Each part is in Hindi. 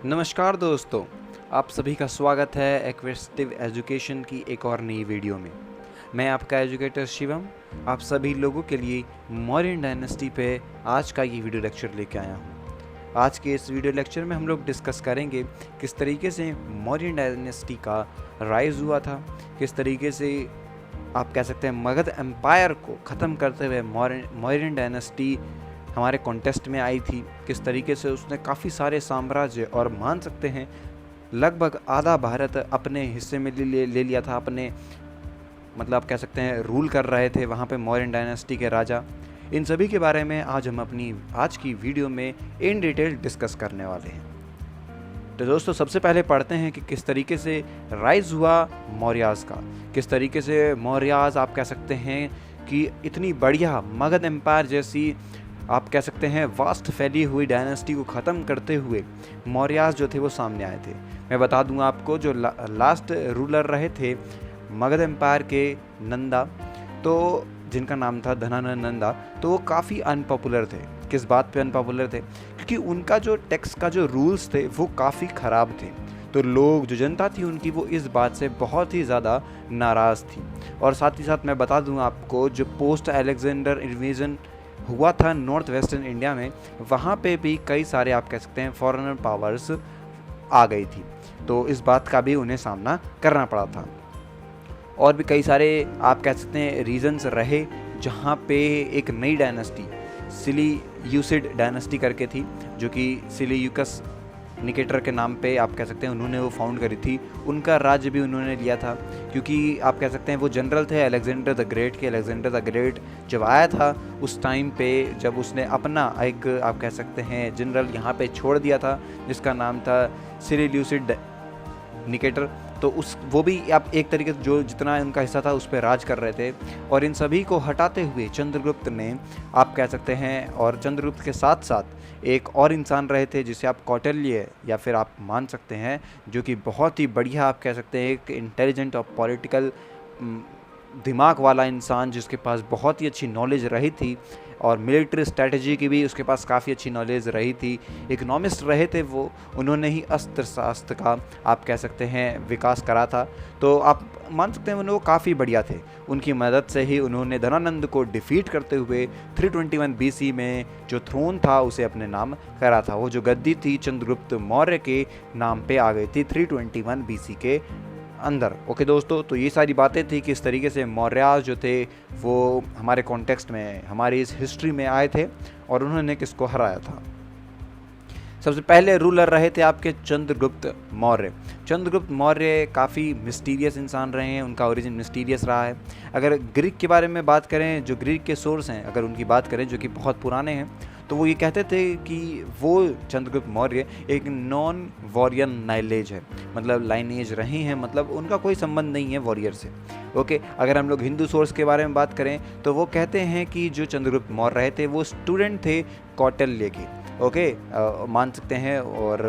नमस्कार दोस्तों, आप सभी का स्वागत है एक्वेस्टिव एजुकेशन की एक और नई वीडियो में। मैं आपका एजुकेटर शिवम आप सभी लोगों के लिए मौर्यन डायनेस्टी पे आज का ये वीडियो लेक्चर लेके आया हूँ। आज के इस वीडियो लेक्चर में हम लोग डिस्कस करेंगे किस तरीके से मौर्यन डायनेस्टी का राइज हुआ था, किस तरीके से आप कह सकते हैं मगध एम्पायर को ख़त्म करते हुए मौर्यन डायनेस्टी हमारे कॉन्टेस्ट में आई थी, किस तरीके से उसने काफ़ी सारे साम्राज्य और मान सकते हैं लगभग आधा भारत अपने हिस्से में ले लिया था। अपने मतलब आप कह सकते हैं रूल कर रहे थे वहाँ पे मौर्यन डायनेस्टी के राजा। इन सभी के बारे में आज हम अपनी आज की वीडियो में इन डिटेल डिस्कस करने वाले हैं। तो दोस्तों सबसे पहले पढ़ते हैं कि किस तरीके से राइज हुआ मौर्यास का, किस तरीके से मौर्यास आप कह सकते हैं कि इतनी बढ़िया मगध एम्पायर जैसी आप कह सकते हैं वास्ट फैली हुई डायनेस्टी को ख़त्म करते हुए मौर्यास जो थे वो सामने आए थे। मैं बता दूंगा आपको, जो लास्ट रूलर रहे थे मगध एम्पायर के नंदा, तो जिनका नाम था धनानंद नंदा, तो वो काफ़ी अनपॉपुलर थे। किस बात पे अनपॉपुलर थे? क्योंकि उनका जो टैक्स का जो रूल्स थे वो काफ़ी ख़राब थे। तो लोग, जो जनता थी उनकी, वो इस बात से बहुत ही ज़्यादा नाराज़ थी। और साथ ही साथ मैं बता दूंगा आपको, जो पोस्ट अलेक्जेंडर इन्वेजन हुआ था नॉर्थ वेस्टर्न इंडिया में, वहाँ पे भी कई सारे आप कह सकते हैं फॉरेनर पावर्स आ गई थी, तो इस बात का भी उन्हें सामना करना पड़ा था। और भी कई सारे आप कह सकते हैं रीजंस रहे जहाँ पे एक नई डायनेस्टी सिलीयूसिड डायनेस्टी करके थी, जो कि सिलीयूकस निकेटर के नाम पे आप कह सकते हैं उन्होंने वो फाउंड करी थी। उनका राज्य भी उन्होंने लिया था, क्योंकि आप कह सकते हैं वो जनरल थे अलेक्जेंडर द ग्रेट के। अलेक्जेंडर द ग्रेट जब आया था उस टाइम पे, जब उसने अपना एक आप कह सकते हैं जनरल यहाँ पे छोड़ दिया था जिसका नाम था सिलीयूसिड निकेटर, तो वो भी आप एक तरीके से जो जितना उनका हिस्सा था उस पर राज कर रहे थे। और इन सभी को हटाते हुए चंद्रगुप्त ने आप कह सकते हैं, और चंद्रगुप्त के साथ साथ एक और इंसान रहे थे जिसे आप कौटिल्य या फिर आप मान सकते हैं, जो कि बहुत ही बढ़िया आप कह सकते हैं एक इंटेलिजेंट और पॉलिटिकल दिमाग वाला इंसान, जिसके पास बहुत ही अच्छी नॉलेज रही थी और मिलिट्री स्ट्रैटेजी की भी उसके पास काफ़ी अच्छी नॉलेज रही थी। इकोनॉमिस्ट रहे थे वो, उन्होंने ही अस्त्र शस्त्र का आप कह सकते हैं विकास करा था। तो आप मान सकते हैं वो काफ़ी बढ़िया थे। उनकी मदद से ही उन्होंने धनानंद को डिफीट करते हुए 321 BC में जो थ्रोन था उसे अपने नाम करा था। वो जो गद्दी थी चंद्रगुप्त मौर्य के नाम पे आ गई थी 321 BC के अंदर। ओके दोस्तों, तो ये सारी बातें थी कि इस तरीके से मौर्यास जो थे वो हमारे कॉन्टेक्स्ट में, हमारी इस हिस्ट्री में आए थे और उन्होंने किसको हराया था। सबसे पहले रूलर रहे थे आपके चंद्रगुप्त मौर्य। चंद्रगुप्त मौर्य काफ़ी मिस्टीरियस इंसान रहे हैं, उनका ओरिजिन मिस्टीरियस रहा है। अगर ग्रीक के बारे में बात करें, जो ग्रीक के सोर्स हैं अगर उनकी बात करें जो कि बहुत पुराने हैं, तो वो ये कहते थे कि वो चंद्रगुप्त मौर्य एक नॉन वॉरियर नाइलेज है, मतलब लाइनेज रहे हैं, मतलब उनका कोई संबंध नहीं है वॉरियर से। ओके, अगर हम लोग हिंदू सोर्स के बारे में बात करें तो वो कहते हैं कि जो चंद्रगुप्त मौर्य रहे थे वो स्टूडेंट थे कौटिल्य के। ओके, मान सकते हैं। और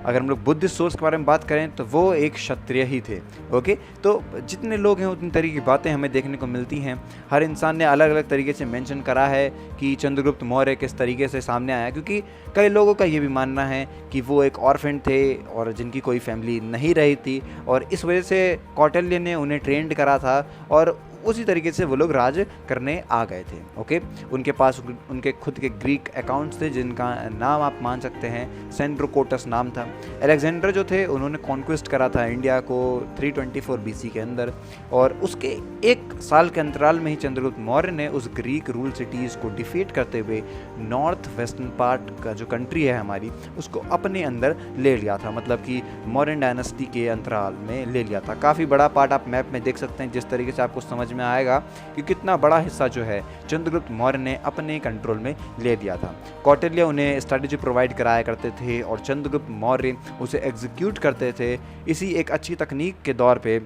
अगर हम लोग बुद्धिस्ट सोर्स के बारे में बात करें तो वो एक क्षत्रिय ही थे। ओके, तो जितने लोग हैं उतनी तरीके की बातें हमें देखने को मिलती हैं। हर इंसान ने अलग अलग तरीके से मेंशन करा है कि चंद्रगुप्त मौर्य किस तरीके से सामने आया, क्योंकि कई लोगों का ये भी मानना है कि वो एक ऑर्फन थे और जिनकी कोई फैमिली नहीं रही थी, और इस वजह से कौटिल्य ने उन्हें ट्रेंड करा था और उसी तरीके से वो लोग राज करने आ गए थे। ओके, उनके पास उनके खुद के ग्रीक अकाउंट्स थे जिनका नाम आप मान सकते हैं सेंड्रोकोटस नाम था। अलेक्जेंडर जो थे उन्होंने कॉन्क्विस्ट करा था इंडिया को 324 BC के अंदर, और उसके एक साल के अंतराल में ही चंद्रगुप्त मौर्य ने उस ग्रीक रूल सिटीज़ को डिफीट करते हुए नॉर्थ वेस्टर्न पार्ट का जो कंट्री है हमारी उसको अपने अंदर ले लिया था, मतलब कि मौर्यन डायनेस्टी के अंतराल में ले लिया था। काफ़ी बड़ा पार्ट आप मैप में देख सकते हैं, जिस तरीके से आपको समझ में आएगा कि कितना बड़ा हिस्सा जो है चंद्रगुप्त मौर्य ने अपने कंट्रोल में ले लिया था। कौटिल्य उन्हें स्ट्रैटेजी प्रोवाइड कराया करते थे और चंद्रगुप्त मौर्य उसे एग्जीक्यूट करते थे। इसी एक अच्छी तकनीक के दौर पे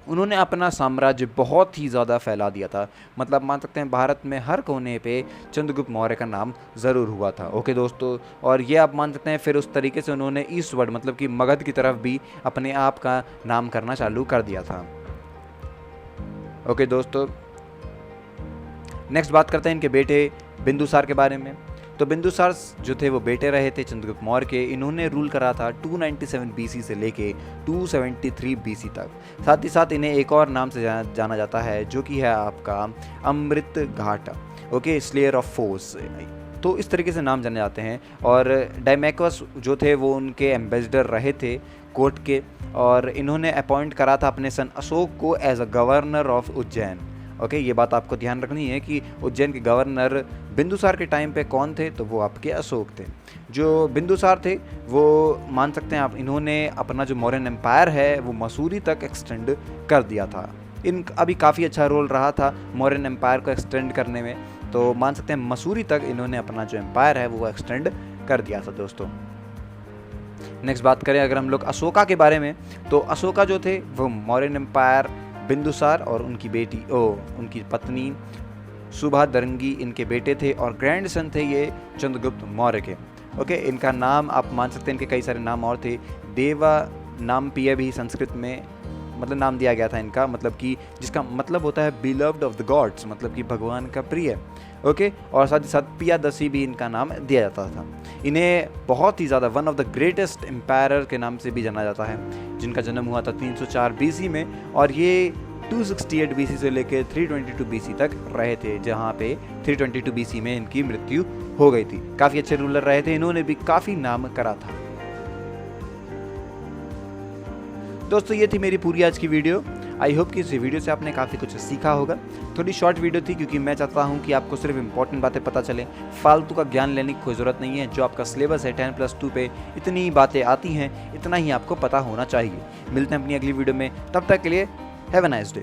उन्होंने अपना साम्राज्य बहुत ही ज़्यादा फैला दिया था, मतलब मान सकते हैं भारत में हर कोने पे चंद्रगुप्त मौर्य का नाम ज़रूर हुआ था। ओके दोस्तों, और ये आप मान सकते हैं फिर उस तरीके से उन्होंने ईस्टवर्ड मतलब कि मगध की तरफ भी अपने आप का नाम करना चालू कर दिया था। ओके दोस्तों, नेक्स्ट बात करते हैं इनके बेटे बिंदुसार के बारे में। तो बिंदुसार जो थे वो बेटे रहे थे चंद्रगुप्त मौर्य के। इन्होंने रूल करा था 297 BC से लेके 273 BC तक। साथ ही साथ इन्हें एक और नाम से जाना जाता है जो कि है आपका अमृत घाट, ओके, स्लेयर ऑफ फोर्स। तो इस तरीके से नाम जाने जाते हैं। और डायमेक्वस जो थे वो उनके एम्बेसडर रहे थे कोर्ट के, और इन्होंने अपॉइंट करा था अपने सन अशोक को as a governor of Ujjain. Okay, ये बात आपको ध्यान रखनी है कि उज्जैन के गवर्नर बिंदुसार के टाइम पे कौन थे, तो वो आपके अशोक थे। जो बिंदुसार थे वो मान सकते हैं आप, इन्होंने अपना जो मौर्यन एम्पायर है वो मसूरी तक एक्सटेंड कर दिया था। अभी काफ़ी अच्छा रोल रहा था मौर्यन एम्पायर को एक्सटेंड करने में, तो मान सकते हैं मसूरी तक इन्होंने अपना जो एम्पायर है वो एक्सटेंड कर दिया था दोस्तों। नेक्स्ट बात करें अगर हम लोग अशोका के बारे में, तो अशोका जो थे वो मौर्यन एम्पायर, बिंदुसार और उनकी पत्नी सुभादरंगी इनके बेटे थे, और ग्रैंड सन थे ये चंद्रगुप्त मौर्य के। ओके, इनका नाम आप मान सकते हैं, इनके कई सारे नाम और थे। देवा नाम पिया भी संस्कृत में मतलब नाम दिया गया था इनका, मतलब कि जिसका मतलब होता है बिलव्ड ऑफ द गॉड्स, मतलब कि भगवान का प्रिय। ओके, और साथ ही साथ पियादसी भी इनका नाम दिया जाता था। इन्हें बहुत ही ज़्यादा one of the greatest empire के नाम से भी जाना जाता है, जिनका जन्म हुआ था 304 BC में, और ये 268 BC से लेकर 322 BC तक रहे थे, जहाँ पे 322 BC में इनकी मृत्यु हो गई थी। काफ़ी अच्छे रूलर रहे थे, इन्होंने भी काफ़ी नाम करा था। दोस्तों ये थी मेरी पूरी आज की वीडियो। आई होप कि इस वीडियो से आपने काफ़ी कुछ सीखा होगा। थोड़ी शॉर्ट वीडियो थी क्योंकि मैं चाहता हूं कि आपको सिर्फ इंपॉर्टेंट बातें पता चले, फालतू का ज्ञान लेने की कोई ज़रूरत नहीं है। जो आपका सिलेबस है 10+2 पे इतनी बातें आती हैं, इतना ही आपको पता होना चाहिए। मिलते हैं अपनी अगली वीडियो में, तब तक के लिए हैव अ नाइस डे।